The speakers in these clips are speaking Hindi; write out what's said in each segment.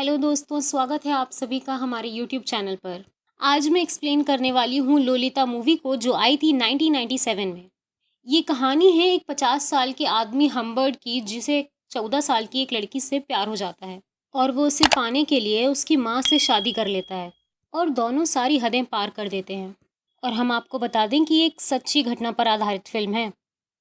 हेलो दोस्तों, स्वागत है आप सभी का हमारे यूट्यूब चैनल पर। आज मैं एक्सप्लेन करने वाली हूँ लोलिता मूवी को, जो आई थी 1997 में। ये कहानी है एक 50 साल के आदमी हम्बर्ट की, जिसे 14 साल की एक लड़की से प्यार हो जाता है और वो उसे पाने के लिए उसकी माँ से शादी कर लेता है और दोनों सारी हदें पार कर देते हैं। और हम आपको बता दें कि ये एक सच्ची घटना पर आधारित फिल्म है।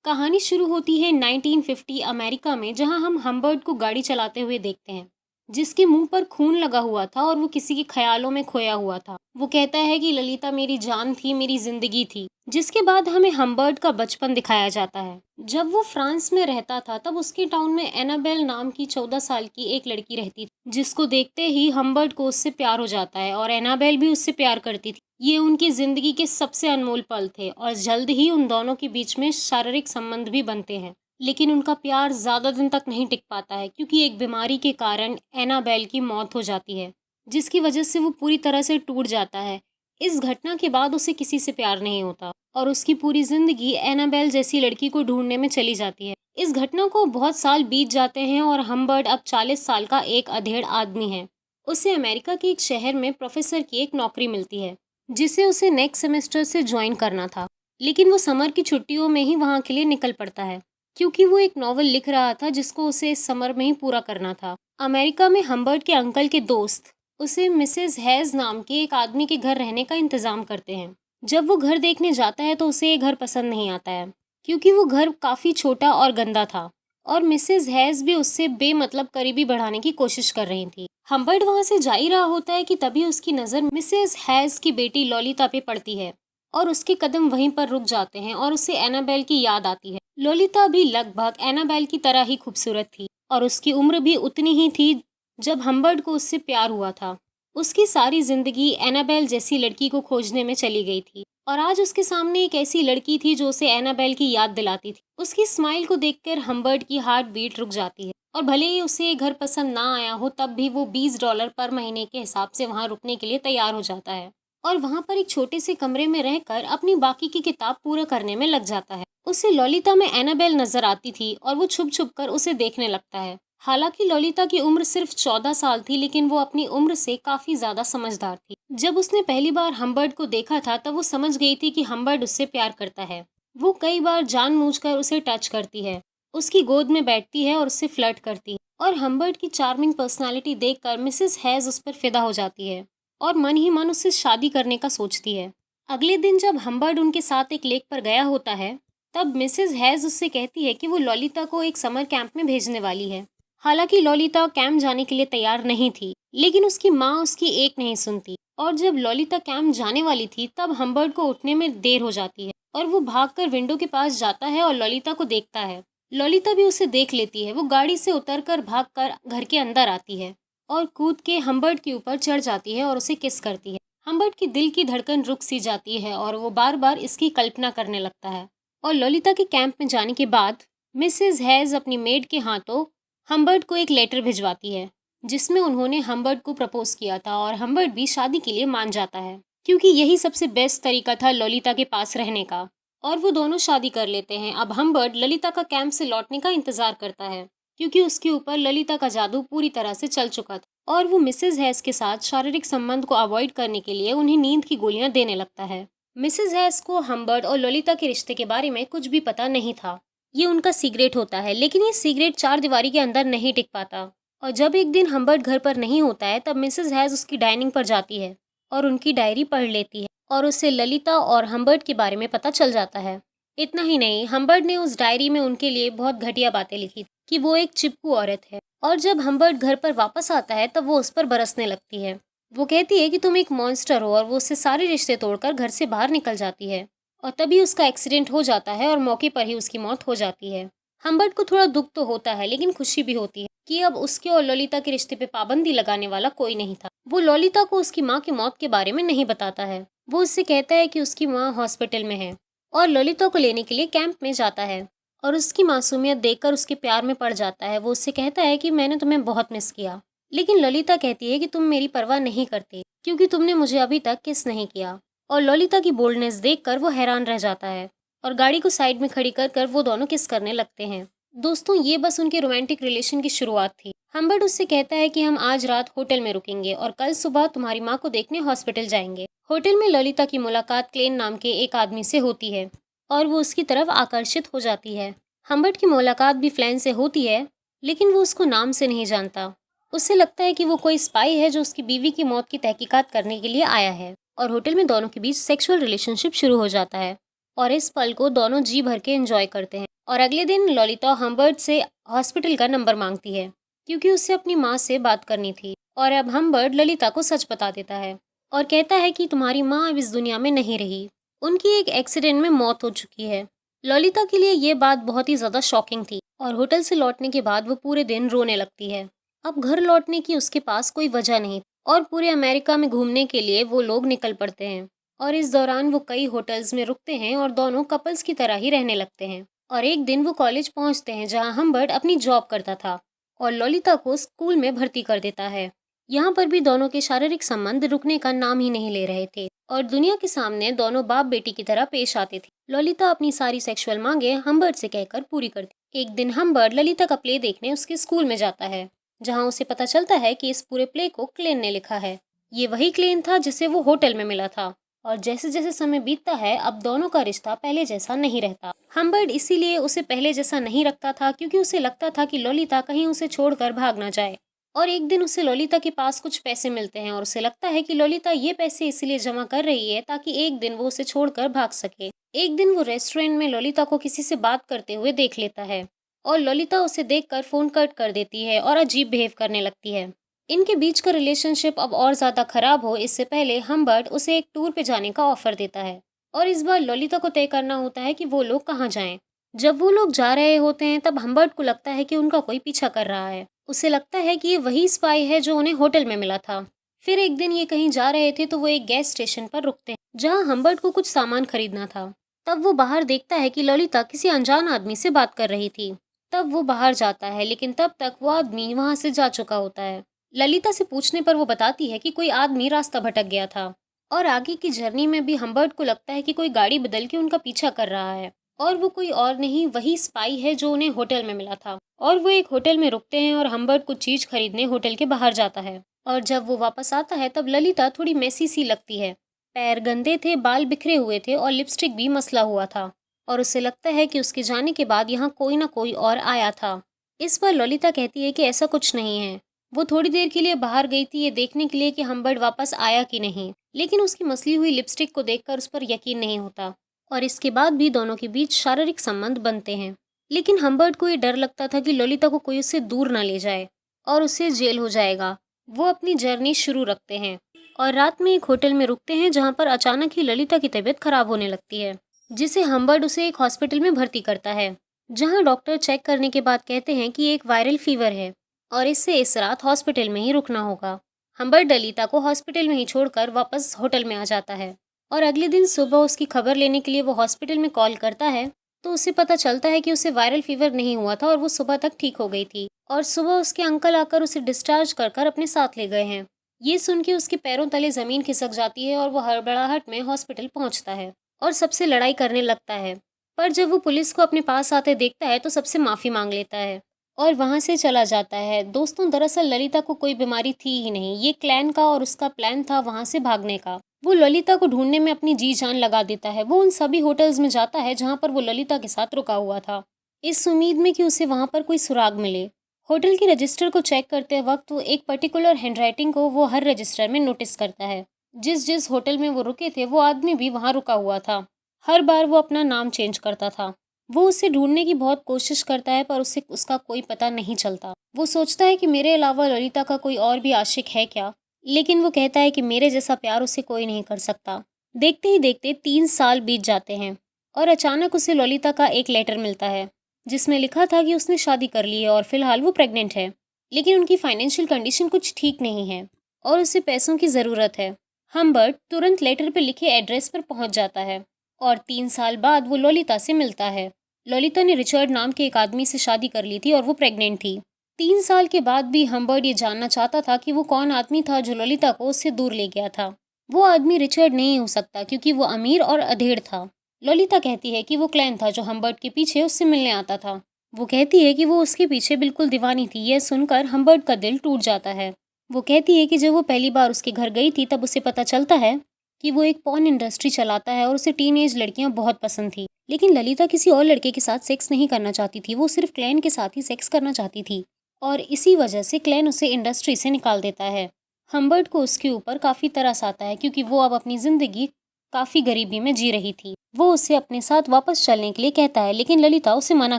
कहानी शुरू होती है 1950 अमेरिका में, जहां हम हम्बर्ट को गाड़ी चलाते हुए देखते हैं, जिसके मुंह पर खून लगा हुआ था और वो किसी के ख्यालों में खोया हुआ था। वो कहता है कि ललिता मेरी जान थी, मेरी जिंदगी थी। जिसके बाद हमें हम्बर्ट का बचपन दिखाया जाता है। जब वो फ्रांस में रहता था, तब उसके टाउन में एनाबेल नाम की 14 साल की एक लड़की रहती थी, जिसको देखते ही हम्बर्ट को उससे प्यार हो जाता है और एनाबेल भी उससे प्यार करती थी। ये उनकी जिंदगी के सबसे अनमोल पल थे और जल्द ही उन दोनों के बीच में शारीरिक संबंध भी बनते हैं। लेकिन उनका प्यार ज्यादा दिन तक नहीं टिक पाता है, क्योंकि एक बीमारी के कारण एनाबेल की मौत हो जाती है, जिसकी वजह से वो पूरी तरह से टूट जाता है। इस घटना के बाद उसे किसी से प्यार नहीं होता और उसकी पूरी जिंदगी एनाबेल जैसी लड़की को ढूंढने में चली जाती है। इस घटना को बहुत साल बीत जाते हैं और हम्बर्ट अब 40 साल का एक अधेड़ आदमी है। उसे अमेरिका के एक शहर में प्रोफेसर की एक नौकरी मिलती है, जिसे उसे नेक्स्ट सेमेस्टर से ज्वाइन करना था। लेकिन वो समर की छुट्टियों में ही वहाँ के लिए निकल पड़ता है, क्योंकि वो एक नॉवल लिख रहा था जिसको उसे इस समर में ही पूरा करना था। अमेरिका में हम्बर्ट के अंकल के दोस्त उसे मिसेस हैज नाम के एक आदमी के घर रहने का इंतजाम करते हैं। जब वो घर देखने जाता है तो उसे ये घर पसंद नहीं आता है, क्योंकि वो घर काफी छोटा और गंदा था और मिसेस हैज भी उससे बेमतलब करीबी बढ़ाने की कोशिश कर रही थी। हम्बर्ट वहां से जा ही रहा होता है कि तभी उसकी नजर मिसेस हैज की बेटी लॉलिता पे पड़ती है और उसके कदम वहीं पर रुक जाते हैं और उसे एनाबेल की याद आती है। लोलिता भी लगभग एनाबेल की तरह ही खूबसूरत थी और उसकी उम्र भी उतनी ही थी जब हम्बर्ट को उससे प्यार हुआ था। उसकी सारी जिंदगी एनाबेल जैसी लड़की को खोजने में चली गई थी और आज उसके सामने एक ऐसी लड़की थी जो उसे एनाबेल की याद दिलाती थी। उसकी स्माइल को देखकर हम्बर्ट की हार्ट बीट रुक जाती है और भले ही उसे ये घर पसंद ना आया हो, तब भी वो $20 पर महीने के हिसाब से वहाँ रुकने के लिए तैयार हो जाता है और वहाँ पर एक छोटे से कमरे में रहकर अपनी बाकी की किताब पूरा करने में लग जाता है। उसे लॉलिता में एनाबेल नजर आती थी और वो छुप छुप कर उसे देखने लगता है। हालांकि लॉलिता की उम्र सिर्फ 14 साल थी, लेकिन वो अपनी उम्र से काफी ज्यादा समझदार थी। जब उसने पहली बार हम्बर्ट को देखा था, तब वो समझ गई थी कि हम्बर्ट उससे प्यार करता है। वो कई बार जानबूझकर उसे टच करती है, उसकी गोद में बैठती है और उससे फ्लर्ट करती है और हम्बर्ट की चार्मिंग पर्सनालिटी देखकर मिसेस हैज उस पर फिदा हो जाती है और मन ही मन उससे शादी करने का सोचती है। अगले दिन जब हम्बर्ट उनके साथ एक लेक पर गया होता है, तब मिसेस हैज उससे कहती है कि वो लॉलिता को एक समर कैंप में भेजने वाली है। हालांकि लॉलिता कैंप जाने के लिए तैयार नहीं थी, लेकिन उसकी माँ उसकी एक नहीं सुनती और जब लॉलिता कैंप जाने वाली थी, तब हम्बर्ट को उठने में देर हो जाती है और वो भागकर विंडो के पास जाता है और लॉलिता को देखता है। लॉलिता भी उसे देख लेती है। वो गाड़ी से उतरकर भागकर घर के अंदर आती है और कूद के हम्बर्ट के ऊपर चढ़ जाती है और उसे किस करती है। हम्बर्ट की दिल की धड़कन रुक सी जाती है और वो बार बार इसकी कल्पना करने लगता है। और लॉलिता के कैंप में जाने के बाद मिसेस हैज अपनी मेड के हाथों हम्बर्ट को एक लेटर भिजवाती है, जिसमें उन्होंने हम्बर्ट को प्रपोज किया था और हम्बर्ट भी शादी के लिए मान जाता है, क्योंकि यही सबसे बेस्ट तरीका था लॉलिता के पास रहने का। और वो दोनों शादी कर लेते हैं। अब हम्बर्ट ललिता का कैंप से लौटने का इंतजार करता है, क्योंकि उसके ऊपर ललिता का जादू पूरी तरह से चल चुका था और वो मिसेस हैस के साथ शारीरिक संबंध को अवॉइड करने के लिए उन्हें नींद की गोलियां देने लगता है। मिसेस हैस को हम्बर्ट और ललिता के रिश्ते के बारे में कुछ भी पता नहीं था। ये उनका सीक्रेट होता है, लेकिन ये सीक्रेट चार दीवारी के अंदर नहीं टिक पाता। और जब एक दिन हम्बर्ट घर पर नहीं होता है, तब मिसेस हैज उसकी डाइनिंग पर जाती है और उनकी डायरी पढ़ लेती है और उससे ललिता और हम्बर्ट के बारे में पता चल जाता है। इतना ही नहीं, हम्बर्ट ने उस डायरी में उनके लिए बहुत घटिया बातें लिखी कि वो एक चिपकू औरत है। और जब हम्बर्ट घर पर वापस आता है, तब वो उस पर बरसने लगती है। वो कहती है कि तुम एक मॉन्स्टर हो और वो उससे सारे रिश्ते तोड़कर घर से बाहर निकल जाती है। और तभी उसका एक्सीडेंट हो जाता है और मौके पर ही उसकी मौत हो जाती है। हम्बर्ट को थोड़ा दुख तो होता है, लेकिन खुशी भी होती है कि अब उसके और ललिता के रिश्ते पे पाबंदी लगाने वाला कोई नहीं था। वो ललिता को उसकी माँ की मौत के बारे में नहीं बताता है। वो उससे कहता है कि उसकी माँ हॉस्पिटल में है और ललिता को लेने के लिए कैंप में जाता है और उसकी मासूमियत देखकर उसके प्यार में पड़ जाता है। वो उससे कहता है कि मैंने तुम्हें बहुत मिस किया, लेकिन ललिता कहती है कि तुम मेरी परवाह नहीं करते, क्योंकि तुमने मुझे अभी तक किस नहीं किया। और ललिता की बोल्डनेस देखकर वो हैरान रह जाता है और गाड़ी को साइड में खड़ी कर वो दोनों किस करने लगते हैं। दोस्तों ये बस उनके रोमांटिक रिलेशन की शुरुआत थी। हम्बर्ट उससे कहता है कि हम आज रात होटल में रुकेंगे और कल सुबह तुम्हारी माँ को देखने हॉस्पिटल जाएंगे। होटल में ललिता की मुलाकात क्लेन नाम के एक आदमी से होती है और वो उसकी तरफ आकर्षित हो जाती है। हम्बर्ट की मुलाकात भी फ्लैन से होती है, लेकिन वो उसको नाम से नहीं जानता। उससे लगता है कि वो कोई स्पाई है जो उसकी बीवी की मौत की तहकीकात करने के लिए आया है, और होटल में दोनों के बीच सेक्सुअल रिलेशनशिप शुरू हो जाता है और इस पल को दोनों जी भर के एंजॉय करते हैं। और अगले दिन ललिता हम्बर्ट से हॉस्पिटल का नंबर मांगती है क्योंकि उससे अपनी माँ से बात करनी थी, और अब हम्बर्ट ललिता को सच बता देता है और कहता है कि तुम्हारी माँ अब इस दुनिया में नहीं रही, उनकी एक एक्सीडेंट में मौत हो चुकी है। ललिता के लिए ये बात बहुत ही ज्यादा शॉकिंग थी और होटल से लौटने के बाद वो पूरे दिन रोने लगती है। अब घर लौटने की उसके पास कोई वजह नहीं और पूरे अमेरिका में घूमने के लिए वो लोग निकल पड़ते हैं, और इस दौरान वो कई होटल्स में रुकते हैं और दोनों कपल्स की तरह ही रहने लगते हैं। और एक दिन वो कॉलेज पहुंचते हैं जहां हम्बर्ट अपनी जॉब करता था और ललिता को स्कूल में भर्ती कर देता है। यहाँ पर भी दोनों के शारीरिक संबंध रुकने का नाम ही नहीं ले रहे थे और दुनिया के सामने दोनों बाप बेटी की तरह पेश आते थे। ललिता अपनी सारी सेक्सुअल मांगे हम्बर्ट से कहकर पूरी करती। एक दिन हम्बर्ट ललिता का प्ले देखने उसके स्कूल में जाता है, जहाँ उसे पता चलता है कि इस पूरे प्ले को क्लेन ने लिखा है। ये वही क्लेन था जिसे वो होटल में मिला था। और जैसे जैसे समय बीतता है अब दोनों का रिश्ता पहले जैसा नहीं रहता। हम्बर्ट इसीलिए उसे पहले जैसा नहीं रखता था क्योंकि उसे लगता था कि ललिता कहीं उसे छोड़कर भाग ना जाए। और एक दिन उसे ललिता के पास कुछ पैसे मिलते हैं और उसे लगता है कि ललिता ये पैसे इसलिए जमा कर रही है ताकि एक दिन वो उसे छोड़कर भाग सके। एक दिन वो रेस्टोरेंट में ललिता को किसी से बात करते हुए देख लेता है और ललिता उसे देखकर फोन कट कर देती है और अजीब बिहेव करने लगती है। इनके बीच का रिलेशनशिप अब और ज्यादा खराब हो इससे पहले हम्बर्ट उसे एक टूर पे जाने का ऑफर देता है और इस बार ललिता को तय करना होता है कि वो लोग कहाँ जाएं। जब वो लोग जा रहे होते हैं तब हम्बर्ट को लगता है कि उनका कोई पीछा कर रहा है। उसे लगता है कि ये वही स्पाई है जो उन्हें होटल में मिला था। फिर एक दिन ये कहीं जा रहे थे तो वो एक गैस स्टेशन पर रुकते हैं जहाँ हम्बर्ट को कुछ सामान खरीदना था। तब वो बाहर देखता है कि ललिता किसी अनजान आदमी से बात कर रही थी। तब वो बाहर जाता है लेकिन तब तक वो आदमी वहां से जा चुका होता है। ललिता से पूछने पर वो बताती है कि कोई आदमी रास्ता भटक गया था और आगे की जर्नी में भी हम्बर्ट को लगता है कि कोई गाड़ी बदल के उनका पीछा कर रहा है और वो कोई और नहीं वही स्पाई है जो उन्हें होटल में मिला था। और वो एक होटल में रुकते हैं और हम्बर्ट कुछ चीज खरीदने होटल के बाहर जाता है और जब वो वापस आता है तब ललिता थोड़ी मेसी सी लगती है। पैर गंदे थे, बाल बिखरे हुए थे और लिपस्टिक भी मसला हुआ था और उसे लगता है कि उसके जाने के बाद यहाँ कोई ना कोई और आया था। इस पर ललिता कहती है कि ऐसा कुछ नहीं है, वो थोड़ी देर के लिए बाहर गई थी ये देखने के लिए कि हम्बर्ट वापस आया कि नहीं, लेकिन उसकी मसली हुई लिपस्टिक को देखकर उस पर यकीन नहीं होता और इसके बाद भी दोनों के बीच शारीरिक संबंध बनते हैं। लेकिन हम्बर्ट को ये डर लगता था कि ललिता को कोई उससे दूर ना ले जाए और उससे जेल हो जाएगा। वो अपनी जर्नी शुरू रखते हैं और रात में एक होटल में रुकते हैं जहाँ पर अचानक ही ललिता की तबीयत खराब होने लगती है, जिसे हम्बर्ट उसे एक हॉस्पिटल में भर्ती करता है जहाँ डॉक्टर चेक करने के बाद कहते हैं कि एक वायरल फीवर है और इससे इस रात हॉस्पिटल में ही रुकना होगा। हम्बर्ट ललिता को हॉस्पिटल में ही छोड़कर वापस होटल में आ जाता है और अगले दिन सुबह उसकी खबर लेने के लिए वो हॉस्पिटल में कॉल करता है तो उसे पता चलता है कि उसे वायरल फीवर नहीं हुआ था और वो सुबह तक ठीक हो गई थी और सुबह उसके अंकल आकर उसे डिस्चार्ज कर कर अपने साथ ले गए हैं। ये सुन के उसके पैरों तले जमीन खिसक जाती है और वो हड़बड़ाहट में हॉस्पिटल पहुंचता है और सबसे लड़ाई करने लगता है। पर जब वो पुलिस को अपने पास आते देखता है तो सबसे माफी मांग लेता है और वहां से चला जाता है। दोस्तों दरअसल ललिता को कोई बीमारी थी ही नहीं, ये क्लैन का और उसका प्लान था वहां से भागने का। वो ललिता को ढूंढने में अपनी जी जान लगा देता है। वो उन सभी होटल्स में जाता है जहां पर वो ललिता के साथ रुका हुआ था, इस उम्मीद में कि उसे वहां पर कोई सुराग मिले। होटल के रजिस्टर को चेक करते वक्त वो एक पर्टिकुलर हैंडराइटिंग को वो हर रजिस्टर में नोटिस करता है। जिस जिस होटल में वो रुके थे वो आदमी भी वहां रुका हुआ था। हर बार वो अपना नाम चेंज करता था। वो उसे ढूंढने की बहुत कोशिश करता है पर उसे उसका कोई पता नहीं चलता। वो सोचता है कि मेरे अलावा ललिता का कोई और भी आशिक है क्या, लेकिन वो कहता है कि मेरे जैसा प्यार उसे कोई नहीं कर सकता। देखते ही देखते 3 साल बीत जाते हैं और अचानक उसे ललिता का एक लेटर मिलता है जिसमें लिखा था कि उसने शादी कर ली है और फिलहाल वो प्रेग्नेंट है, लेकिन उनकी फाइनेंशियल कंडीशन कुछ ठीक नहीं है और उसे पैसों की ज़रूरत है। हम्बर्ट तुरंत लेटर पर लिखे एड्रेस पर पहुंच जाता है और 3 साल बाद वो ललिता से मिलता है। ललिता ने रिचर्ड नाम के एक आदमी से शादी कर ली थी और वो प्रेग्नेंट थी। 3 साल के बाद भी हम्बर्ट ये जानना चाहता था कि वो कौन आदमी था जो ललिता को उससे दूर ले गया था। वो आदमी रिचर्ड नहीं हो सकता क्योंकि वो अमीर और अधेड़ था। ललिता कहती है कि वो क्लैन था जो हम्बर्ट के पीछे उससे मिलने आता था। वो कहती है कि वो उसके पीछे बिल्कुल दीवानी थी। यह सुनकर हम्बर्ट का दिल टूट जाता है। वो कहती है कि जब वो पहली बार उसके घर गई थी तब उसे पता चलता है कि वो एक पॉर्न इंडस्ट्री चलाता है और उसे टीनेज लड़कियां बहुत पसंद थी। लेकिन ललिता किसी और लड़के के साथ सेक्स नहीं करना चाहती थी, वो सिर्फ क्लैन के साथ ही सेक्स करना चाहती थी और इसी वजह से क्लैन उसे इंडस्ट्री से निकाल देता है। हम्बर्ट को उसके ऊपर काफ़ी तरस आता है क्योंकि वो अब अपनी ज़िंदगी काफ़ी गरीबी में जी रही थी। वो उसे अपने साथ वापस चलने के लिए कहता है लेकिन ललिता उसे मना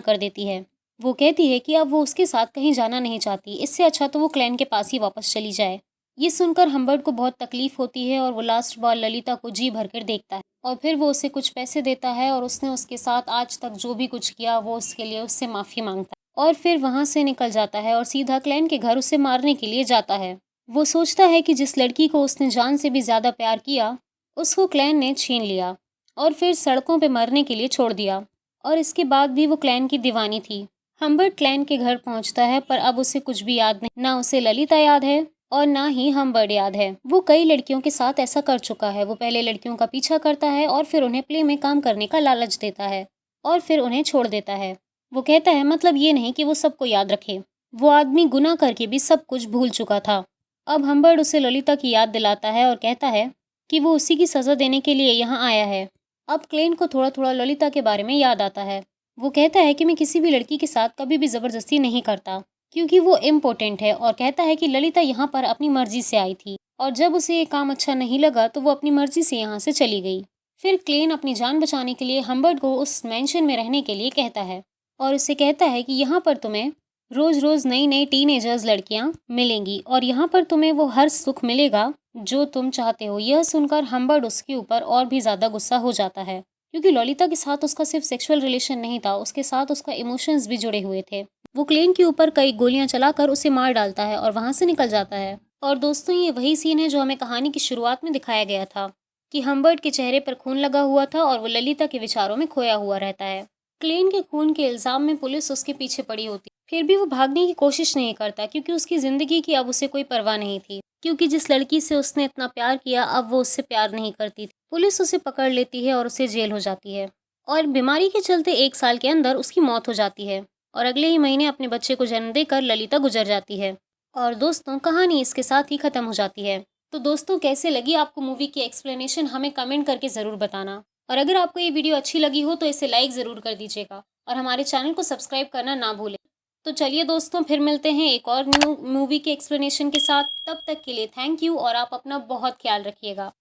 कर देती है। वो कहती है कि अब वो उसके साथ कहीं जाना नहीं चाहती, इससे अच्छा तो वो क्लैन के पास ही वापस चली जाए। ये सुनकर हम्बर्ट को बहुत तकलीफ होती है और वो लास्ट बार ललिता को जी भरकर देखता है और फिर वो उसे कुछ पैसे देता है और उसने उसके साथ आज तक जो भी कुछ किया वो उसके लिए उससे माफ़ी मांगता है और फिर वहाँ से निकल जाता है और सीधा क्लैन के घर उसे मारने के लिए जाता है। वो सोचता है कि जिस लड़की को उसने जान से भी ज़्यादा प्यार किया उसको क्लैन ने छीन लिया और फिर सड़कों पे मरने के लिए छोड़ दिया और इसके बाद भी वो क्लैन की दीवानी थी। हम्बर्ट क्लैन के घर पहुंचता है पर अब उसे कुछ भी याद नहीं, ना उसे ललिता याद है और ना ही हम्बर्ट याद है। वो कई लड़कियों के साथ ऐसा कर चुका है। वो पहले लड़कियों का पीछा करता है और फिर उन्हें प्ले में काम करने का लालच देता है और फिर उन्हें छोड़ देता है। वो कहता है मतलब ये नहीं कि वो सबको याद रखे, वो आदमी गुनाह करके भी सब कुछ भूल चुका था। अब हम्बर्ट उसे ललिता की याद दिलाता है और कहता है कि वो उसी की सज़ा देने के लिए यहाँ आया है। अब क्लेन को थोड़ा थोड़ा ललिता के बारे में याद आता है। वो कहता है कि मैं किसी भी लड़की के साथ कभी भी ज़बरदस्ती नहीं करता क्योंकि वो इम्पोर्टेंट है और कहता है कि ललिता यहाँ पर अपनी मर्जी से आई थी और जब उसे ये काम अच्छा नहीं लगा तो वो अपनी मर्जी से यहाँ से चली गई। फिर क्लेन अपनी जान बचाने के लिए हम्बर्ट को उस मैंशन में रहने के लिए कहता है और उसे कहता है कि यहाँ पर तुम्हें रोज़ रोज़ नई नई टीनेजर्स लड़कियाँ मिलेंगी और यहाँ पर तुम्हें वो हर सुख मिलेगा जो तुम चाहते हो। यह सुनकर हम्बर्ट उसके ऊपर और भी ज़्यादा गुस्सा हो जाता है क्योंकि ललिता के साथ उसका सिर्फ सेक्सुअल रिलेशन नहीं था, उसके साथ उसका इमोशंस भी जुड़े हुए थे। वो क्लेन के ऊपर कई गोलियां चलाकर उसे मार डालता है और वहां से निकल जाता है। और दोस्तों ये वही सीन है जो हमें कहानी की शुरुआत में दिखाया गया था कि हम्बर्ट के चेहरे पर खून लगा हुआ था और वो ललिता के विचारों में खोया हुआ रहता है। क्लेन के खून के इल्जाम में पुलिस उसके पीछे पड़ी होती, फिर भी वो भागने की कोशिश नहीं करता क्योंकि उसकी ज़िंदगी की अब उसे कोई परवाह नहीं थी, क्योंकि जिस लड़की से उसने इतना प्यार किया अब वो उससे प्यार नहीं करती थी। पुलिस उसे पकड़ लेती है और उसे जेल हो जाती है और बीमारी के चलते 1 साल के अंदर उसकी मौत हो जाती है और अगले ही महीने अपने बच्चे को जन्म देकर ललिता गुजर जाती है। और दोस्तों कहानी इसके साथ ही ख़त्म हो जाती है। तो दोस्तों कैसे लगी आपको मूवी की एक्सप्लेनेशन हमें कमेंट करके ज़रूर बताना और अगर आपको ये वीडियो अच्छी लगी हो तो इसे लाइक ज़रूर कर दीजिएगा और हमारे चैनल को सब्सक्राइब करना ना भूलें। तो चलिए दोस्तों फिर मिलते हैं एक और न्यू मूवी के एक्सप्लेनेशन के साथ। तब तक के लिए थैंक यू और आप अपना बहुत ख्याल रखिएगा।